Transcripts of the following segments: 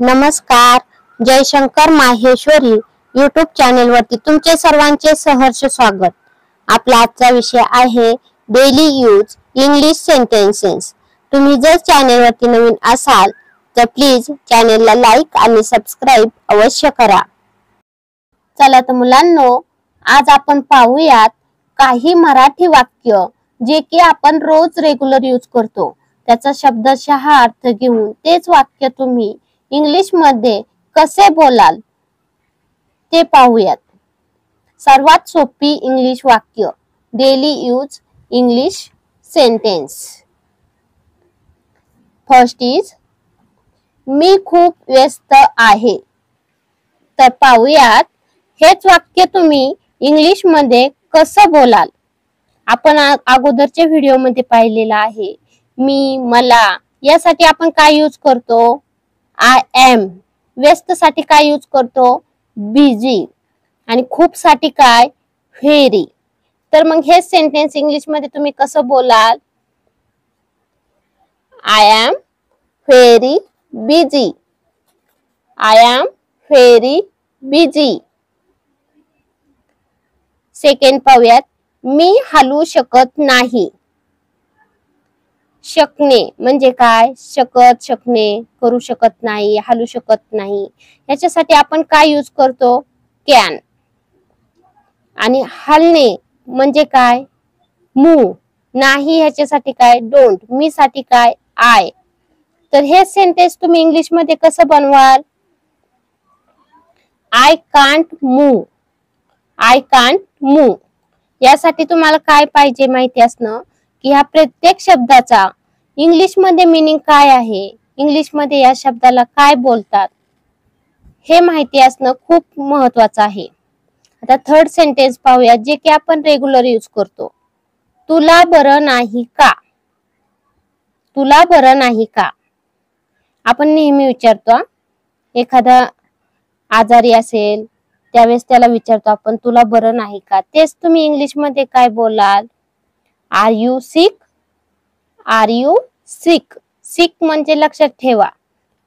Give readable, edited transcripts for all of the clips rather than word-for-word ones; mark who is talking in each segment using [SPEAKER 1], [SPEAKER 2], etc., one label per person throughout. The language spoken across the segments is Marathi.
[SPEAKER 1] नमस्कार. जयशंकर माहेश्वरी यूट्यूब चॅनल वरती तुमचे सर्वांचे सहर्ष स्वागत. आपला आजचा विषय आहे डेली यूज इंग्लिश सेंटेन्सेस. तुम्ही जर चॅनल वरती नवीन असाल तर प्लीज चॅनलला लाईक आणि सबस्क्राईब अवश्य करा. चला तर मुलांनो, आज आपण पाहूयात काही मराठी वाक्य जे की आपण रोज रेग्युलर यूज करतो. त्याचा शब्दशः अर्थ घेऊन तेच वाक्य तुम्ही इंग्लिश मध्ये कसे बोलाल ते पाहूयात. सर्वात सोपी इंग्लिश वाक्य, daily use English sentence. First is me खूप व्यस्त आहे. तर पाहूयात हेच वाक्य तुम्ही इंग्लिश मध्ये कसं बोलाल. आपण अगोदरच्या व्हिडिओ मध्ये पाहिलेलं आहे. मी, मला यासाठी आपण काय यूज करतो? I am. व्यस्त साठी काय यूज करतो? बिझी. आणि खूप साठी काय? व्हेरी. तर मग हे सेंटेन्स इंग्लिश मध्ये तुम्ही कसं बोलाल? I am very busy. I am very busy. Second पाहूयात, मी हलू शकत नाही. शकणे म्हणजे काय? शकणे, करू शकत नाही, हलू शकत नाही. याच्यासाठी आपण काय यूज करतो? कॅन. आणि हलणे म्हणजे काय? मूव. नाही ह्याच्यासाठी काय? डोंट. मी साठी काय? आय. तर हे सेंटेन्स तुम्ही इंग्लिश मध्ये कसं बनवाल? I can't move. I can't move. यासाठी तुम्हाला काय पाहिजे माहिती असणं की ह्या प्रत्येक शब्दाचा इंग्लिश मध्ये मीनिंग काय आहे, इंग्लिश मध्ये या शब्दाला काय बोलतात हे माहिती असणं खूप महत्वाचं आहे. आता थर्ड सेंटेन्स पाहूया जे की आपण रेग्युलर यूज करतो. तुला बरं नाही का? तुला बरं नाही का? आपण नेहमी विचारतो. एखादा आजारी असेल त्यावेळेस त्याला विचारतो आपण तुला बरं नाही का? तेच तुम्ही इंग्लिश मध्ये काय बोलाल? Are you sick? Are you sick. Sick म्हणजे लक्षात ठेवा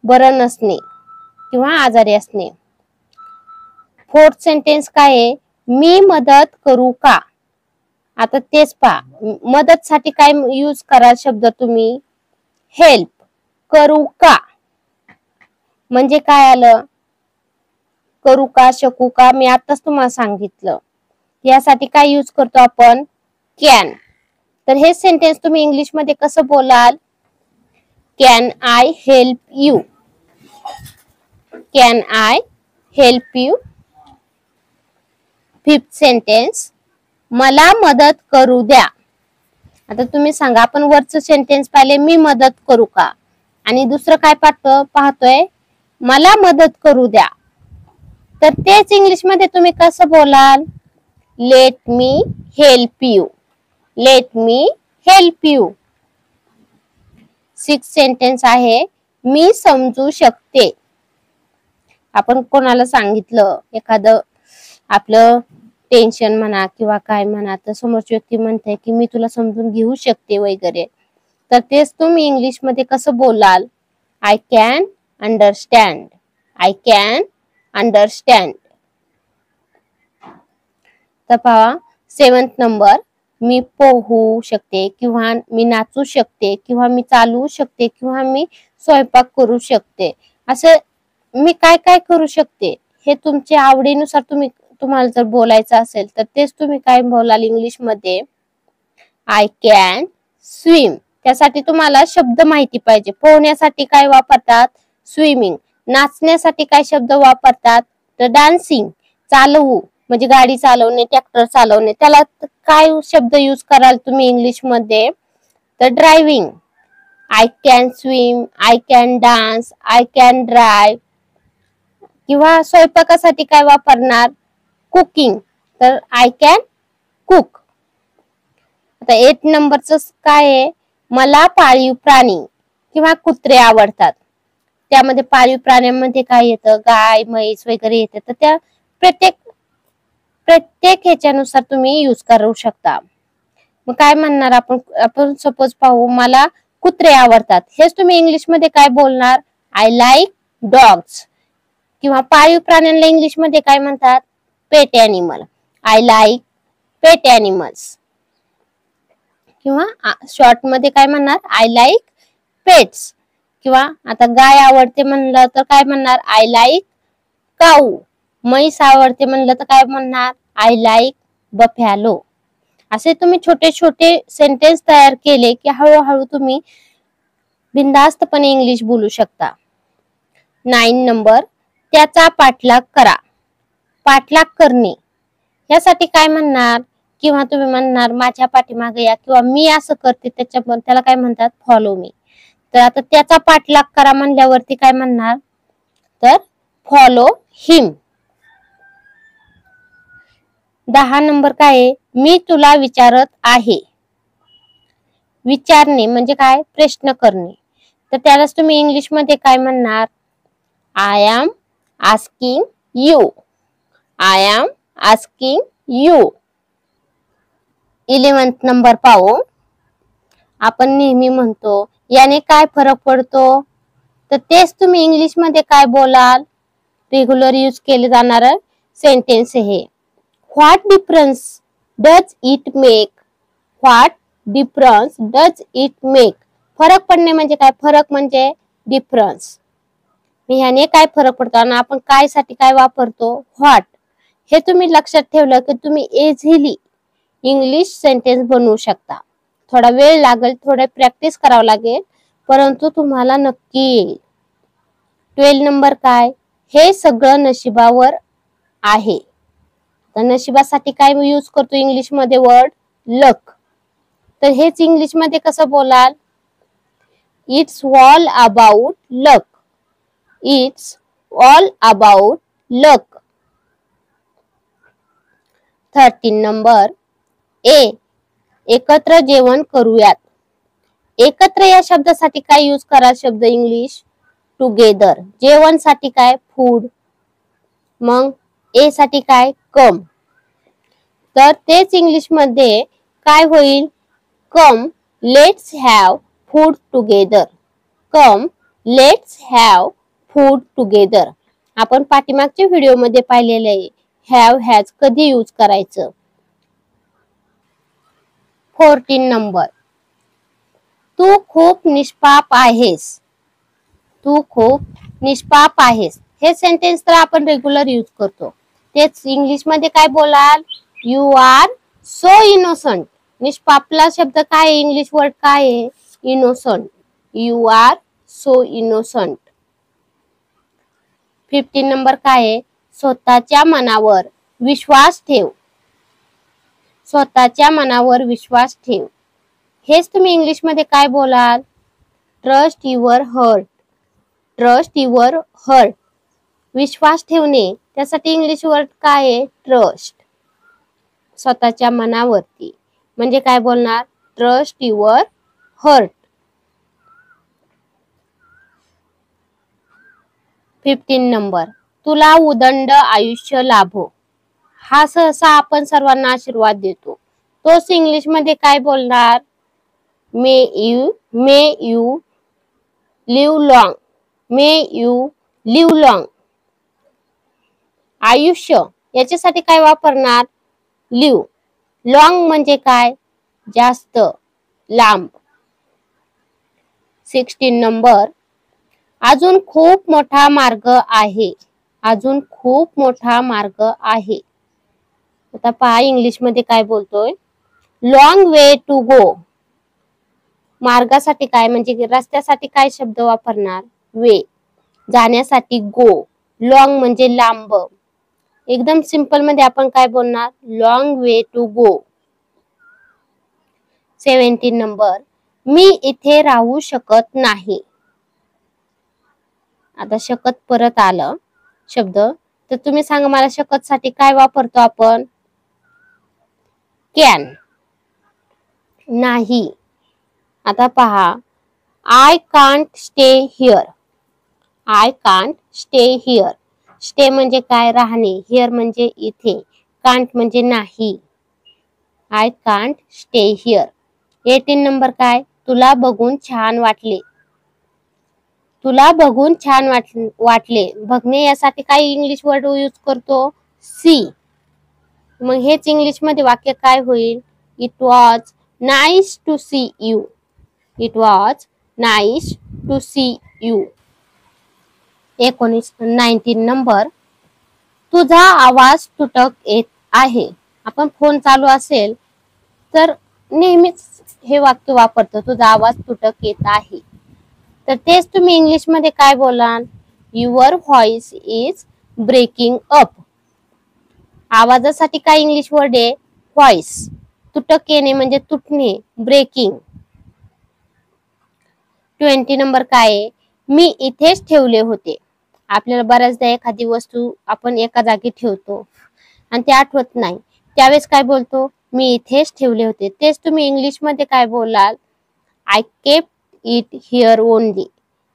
[SPEAKER 1] बरं नसणे किंवा आजारी असणे. फोर्थ सेंटेन्स काय आहे? मी मदत करू का? आता तेच पहा, मदत साठी काय यूज कराल शब्द तुम्ही? हेल्प. करू का म्हणजे काय आलं? करू का, शकू का? मी आताच तुम्हाला सांगितलं. यासाठी काय यूज करतो आपण? कॅन. तर हे सेंटेन्स तुम्ही इंग्लिश मध्ये कसं बोलाल? Can I help you? Can I help you? Fifth sentence, मला मदत करू द्या. आता तुम्ही सांगा, आपण वरचं सेंटेन्स पाहिले मी मदत करू का, आणि दुसरं काय पाहतोय? मला मदत करू द्या. तर तेच इंग्लिश मध्ये तुम्ही कसं बोलाल? Let me help you. Let me help you. Sixth sentence आहे मी समजू शकते. आपण कोणाला सांगितलं एखादं आपलं टेन्शन म्हणा किंवा काय म्हणा, तर समोरची व्यक्ती म्हणते की मी तुला समजून घेऊ शकते वगैरे, तर तेच तुम्ही इंग्लिश मध्ये कसं बोलाल? I can understand. I can understand. तर पहा सेवन्थ नंबर, मी पोहू शकते किंवा मी नाचू शकते किंवा मी चालवू शकते किंवा मी स्वयंपाक करू शकते. असं मी काय काय करू शकते हे तुमच्या आवडीनुसार तुम्हाला जर बोलायचं असेल तर तेच तुम्ही काय बोलाल इंग्लिश मध्ये? I can swim. त्यासाठी तुम्हाला शब्द माहिती पाहिजे. पोहण्यासाठी काय वापरतात? स्विमिंग. नाचण्यासाठी काय शब्द वापरतात? तर डान्सिंग. चालवू म्हणजे गाडी चालवणे, ट्रॅक्टर चालवणे, त्याला काय शब्द यूज कराल तुम्ही इंग्लिश मध्ये? तर driving. I can swim, I can dance, I can drive. किंवा स्वयंपाकासाठी काय वापरणार? कुकिंग. तर आय कॅन कुक. आता 8 नंबरचं काय आहे? मला पाळीव प्राणी किंवा कुत्रे आवडतात. त्यामध्ये पाळीव प्राण्यांमध्ये काय येतं? गाय, म्हैस वगैरे येते. तर त्या प्रत्येक ह्याच्यानुसार तुम्ही यूज करू शकता. मग काय म्हणणार आपण सपोज पाहू, मला कुत्रे आवडतात. हेच तुम्ही इंग्लिश मध्ये काय बोलणार? I like dogs. किंवा पाळीव प्राण्यांना इंग्लिश मध्ये काय म्हणतात? Pet animal. I like pet animals. किंवा शॉर्ट मध्ये काय म्हणणार? I like pets. किंवा आता गाय आवडते म्हणलं तर काय म्हणणार? I like cow. म्हैस आवडते म्हणलं तर काय म्हणणार? I like buffalo. असे तुम्ही छोटे छोटे सेंटेन्स तयार केले की हळूहळू तुम्ही बिनधास्तपणे इंग्लिश बोलू शकता. 9 नंबर, त्याचा पाठलाग करा. पाठलाग करणे यासाठी काय म्हणणार? किंवा तुम्ही म्हणणार माझ्या पाठीमागे या, किंवा मी असं करते त्याला काय म्हणतात? Follow me. तर आता त्याचा पाठलाग करा म्हणल्यावरती काय म्हणणार? तर फॉलो हिम. 10 नंबर काय आहे? मी तुला विचारत आहे. विचारणे म्हणजे काय? प्रश्न करणे. तर त्यालाच तुम्ही इंग्लिश मध्ये काय म्हणणार? I am asking you. I am asking you. 11 number पाहू. आपण नेहमी म्हणतो याने काय फरक पडतो? तर तेच तुम्ही इंग्लिश मध्ये काय बोलाल? रेग्युलर यूज केले जाणार सेंटेन्स हे. What difference does it make? What difference does it make? फरक पडणे म्हणजे काय? फरक म्हणजे डिफरन्स. ह्याने काय फरक पडतो? आणि आपण काय साठी काय वापरतो? व्हॉट. हे तुम्ही लक्षात ठेवलं की तुम्ही इझिली इंग्लिश सेंटेन्स बनवू शकता. थोडा वेळ लागेल, थोडे प्रॅक्टिस करावं लागेल, परंतु तुम्हाला नक्की येईल. 12 नंबर काय? हे सगळं नशिबावर आहे. तर नशिबासाठी काय यूज करतो इंग्लिश मध्ये? वर्ड लक. तर हेच इंग्लिश मध्ये कसं बोलाल? It's all about luck. It's all about luck. 13 number, एकत्र जेवण करूयात. एकत्र या शब्दासाठी काय यूज करा शब्द इंग्लिश? टुगेदर. जेवण साठी काय? फूड. मग ए साठी काय? कम. तर तेच इंग्लिश मध्ये काय होईल? Come let's have food together. Come let's have food together. आपण पाठीमागच्या व्हिडिओ मध्ये पाहिलेले आहे हॅव हॅज कधी यूज करायचं. 14 नंबर, तू खूप निष्पाप आहेस. तू खूप निष्पाप आहेस. हे सेंटेन्स तर आपण रेग्युलर यूज करतो. तेच इंग्लिश मध्ये काय बोलाल? You are so innocent. निष्पापला शब्द काय आहे? इंग्लिश वर्ड काय आहे? Innocent. You are so innocent. 15 number काय आहे? स्वतःच्या मनावर विश्वास ठेव. स्वतःच्या मनावर विश्वास ठेव. हेच तुम्ही इंग्लिश मध्ये काय बोलाल? Trust your heart. Trust your heart. विश्वास ठेवणे त्यासाठी इंग्लिश वर्ड काय आहे? ट्रस्ट. स्वतःच्या मनावरती म्हणजे काय बोलणार? Trust your hurt. 15 नंबर, तुला उदंड आयुष्य लाभो. हा सहसा आपण सर्वांना आशीर्वाद देतो. तोच इंग्लिश मध्ये काय बोलणार? May you live long. May you live long. आयुष्य याच्यासाठी काय वापरणार? लिव. लॉंग म्हणजे काय? जास्त, लांब. 16 नंबर, अजून खूप मोठा मार्ग आहे. अजून खूप मोठा मार्ग आहे. आता पहा इंग्लिश मध्ये काय बोलतोय? Long way to go. मार्गासाठी काय म्हणजे रस्त्यासाठी काय शब्द वापरणार? वे. जाण्यासाठी गो. लॉंग म्हणजे लांब. एकदम सिंपल मध्ये आपण काय बोलणार? Long way to go. 17 number, मी इथे राहू शकत नाही. आता शकत परत आलं शब्द, तर तुम्ही सांगा मला शकत साठी काय वापरतो आपण? कॅन. नाही. आता पहा, I can't stay here. I can't stay here. Stay म्हणजे काय? राहणे. हिअर म्हणजे इथे. कांट म्हणजे नाही. I can't stay here. 18 number काय? तुला बघून छान वाटले. तुला बघून छान वाटले. बघणे यासाठी काय इंग्लिश वर्ड यूज करतो? सी. मग हेच इंग्लिश मध्ये वाक्य काय होईल? It was nice to see you. It was nice to see you. 19 नंबर, तुझा आवाज तुटक येत आहे. आपण फोन चालू असेल तर नेहमीच हे वाक्य वापरतो, तुझा आवाज तुटक येत आहे. तर तेच तुम्ही इंग्लिश मध्ये काय बोलाल? Your voice is breaking up. आवाजासाठी काय इंग्लिश वर्ड आहे? व्हॉइस. तुटक येणे म्हणजे तुटणे, ब्रेकिंग. 20 नंबर काय आहे? मी इथेच ठेवले होते. आपल्याला बऱ्याचदा एखादी वस्तू आपण एका जागी ठेवतो आणि ते आठवत नाही, त्यावेळेस काय बोलतो? मी इथेच ठेवले होते. तेच तुम्ही इंग्लिश मध्ये काय बोलाल? I kept it here only.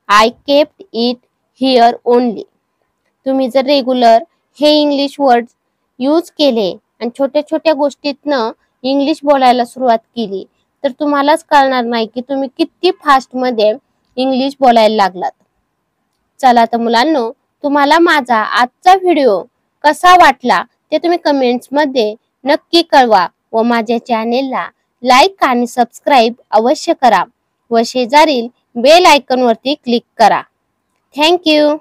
[SPEAKER 1] I kept it here only. तुम्ही जर रेग्युलर हे इंग्लिश वर्ड यूज केले आणि छोट्या छोट्या गोष्टीतनं इंग्लिश बोलायला सुरुवात केली तर तुम्हालाच कळणार नाही की तुम्ही किती फास्ट मध्ये इंग्लिश बोलायला लागलात. चला तर मुलांनो, तुम्हाला माझा आजचा व्हिडिओ कसा वाटला ते तुम्ही कमेंट्स मध्ये नक्की कळवा व माझ्या चॅनेलला लाईक आणि सबस्क्राईब अवश्य करा व शेजारील बेल आयकॉन वरती क्लिक करा. Thank you.